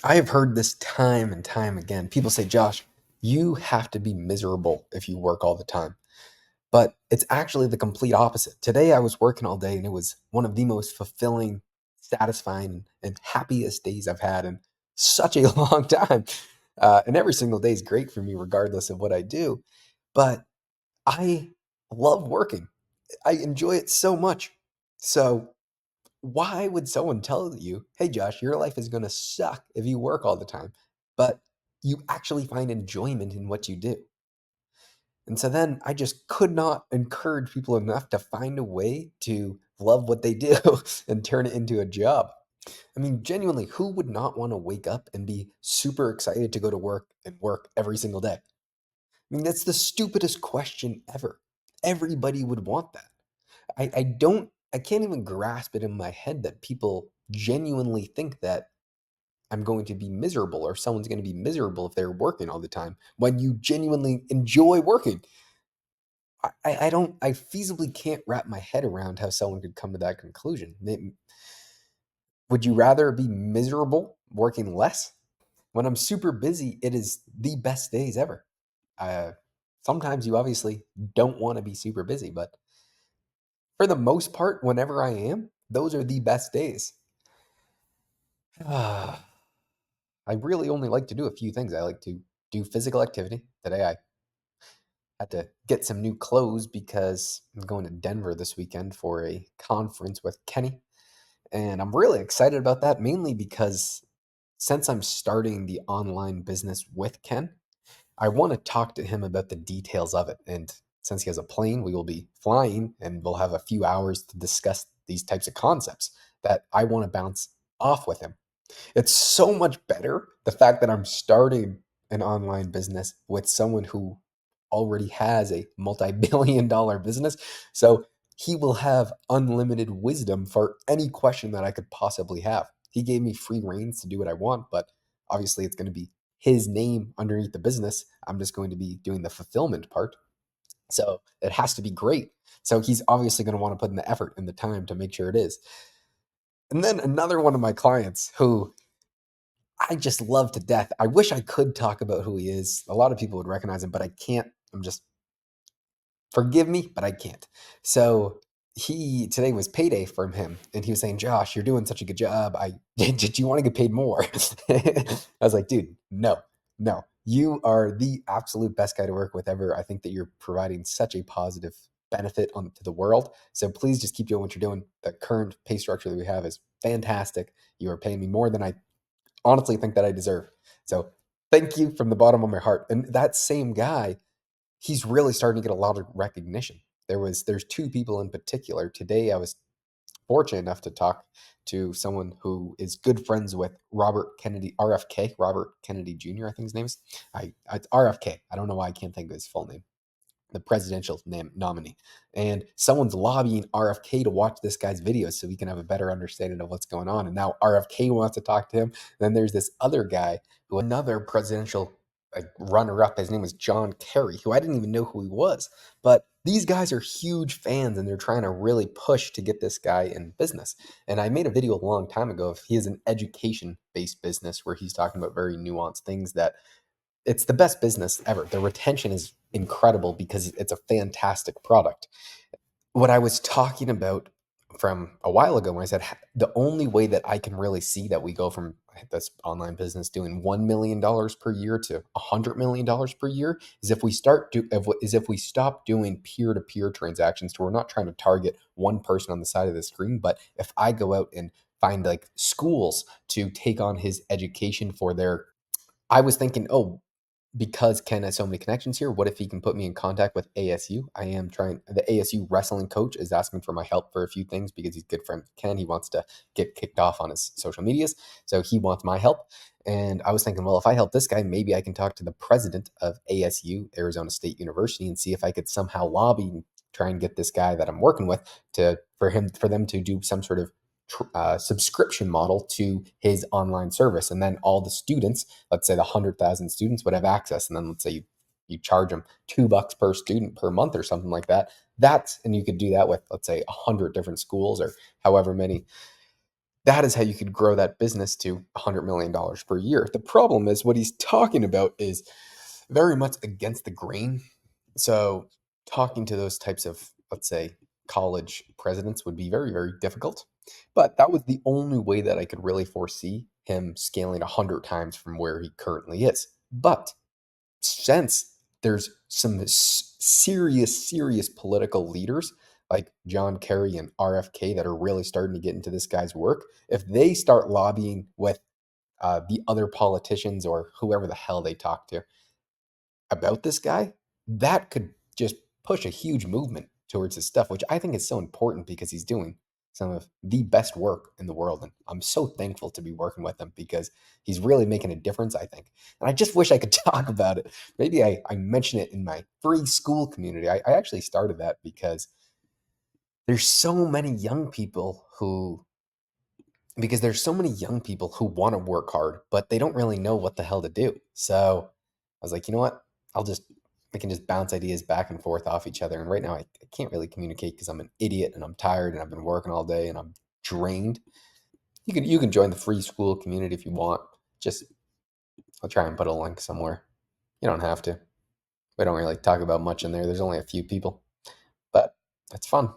I have heard this time and time again. People say, Josh, you have to be miserable if you work all the time. But it's actually the complete opposite. Today I was working all day and it was one of the most fulfilling, satisfying, and happiest days I've had in such a long time. And every single day is great for me, regardless of what I do. But I love working, I enjoy it so much. So, why would someone tell you, hey, Josh, your life is going to suck if you work all the time, but you actually find enjoyment in what you do? And so then I just could not encourage people enough to find a way to love what they do and turn it into a job. I mean, genuinely, who would not want to wake up and be super excited to go to work and work every single day? I mean, that's the stupidest question ever. Everybody would want that. I can't even grasp it in my head that people genuinely think that I'm going to be miserable or someone's going to be miserable if they're working all the time when you genuinely enjoy working. I don't, I feasibly can't wrap my head around how someone could come to that conclusion. Would you rather be miserable working less? When I'm super busy, it is the best days ever. Uh, Sometimes you obviously don't want to be super busy, but for the most part, whenever I am, those are the best days. I really only like to do a few things. I like to do physical activity. Today I had to get some new clothes because I'm going to Denver this weekend for a conference with Kenny. And I'm really excited about that, mainly because since I'm starting the online business with Ken, I want to talk to him about the details of it. And since he has a plane, we will be flying and we'll have a few hours to discuss these types of concepts that I want to bounce off with him. It's so much better the fact that I'm starting an online business with someone who already has a multi-billion dollar business. So he will have unlimited wisdom for any question that I could possibly have. He gave me free reins to do what I want, but obviously it's going to be his name underneath the business. I'm just going to be doing the fulfillment part. So it has to be great. So he's obviously going to want to put in the effort and the time to make sure it is. And then another one of my clients who I just love to death. I wish I could talk about who he is. A lot of people would recognize him, but I can't. I'm just forgive me, but I can't. So he today was payday from him, and he was saying, "Josh, you're doing such a good job. I did you want to get paid more?" I was like, "Dude, no, no. You are the absolute best guy to work with ever. I think that you're providing such a positive benefit on to the world. So please just keep doing what you're doing. The current pay structure that we have is fantastic. You are paying me more than I honestly think that I deserve. So thank you from the bottom of my heart." And that same guy, he's really starting to get a lot of recognition. There's two people in particular. Today I was fortunate enough to talk to someone who is good friends with Robert Kennedy, RFK, Robert Kennedy Jr., I think his name is. It's RFK. I don't know why I can't think of his full name, the presidential nominee. And someone's lobbying RFK to watch this guy's videos so we can have a better understanding of what's going on. And now RFK wants to talk to him. Then there's this other guy who another presidential runner up, his name was John Kerry, who I didn't even know who he was. But these guys are huge fans and they're trying to really push to get this guy in business. And I made a video a long time ago of he has an education based business where he's talking about very nuanced things that it's the best business ever. The retention is incredible because it's a fantastic product. What I was talking about from a while ago when I said the only way that I can really see that we go from this online business doing $1 million per year to $100 million per year is if we if we stop doing peer to peer transactions. So we're not trying to target one person on the side of the screen, but if I go out and find like schools to take on his education for their, I was thinking, oh, because Ken has so many connections here, what if he can put me in contact with ASU? I am trying, the ASU wrestling coach is asking for my help for a few things because he's a good friend with Ken. He wants to get kicked off on his social medias. So he wants my help. And I was thinking, well, if I help this guy, maybe I can talk to the president of ASU, Arizona State University, and see if I could somehow lobby and try and get this guy that I'm working with for them to do some sort of subscription model to his online service. And then all the students, let's say the 100,000 students, would have access. And then let's say you charge them $2 per student per month or something like that. And you could do that with, let's say, 100 different schools or however many. That is how you could grow that business to $100 million per year. The problem is what he's talking about is very much against the grain. So, talking to those types of, let's say, college presidents would be very, very difficult. But that was the only way that I could really foresee him scaling 100 times from where he currently is. But since there's some serious, serious political leaders like John Kerry and RFK that are really starting to get into this guy's work, if they start lobbying with the other politicians or whoever the hell they talk to about this guy, that could just push a huge movement towards his stuff, which I think is so important because he's doing some of the best work in the world. And I'm so thankful to be working with him because he's really making a difference, I think. And I just wish I could talk about it. Maybe I mention it in my free school community. I actually started that because there's so many young people who want to work hard, but they don't really know what the hell to do. So I was like, you know what? We can just bounce ideas back and forth off each other. And right now I can't really communicate because I'm an idiot and I'm tired and I've been working all day and I'm drained. You can join the free school community if you want. Just I'll try and put a link somewhere. You don't have to. We don't really talk about much in there. There's only a few people, but it's fun.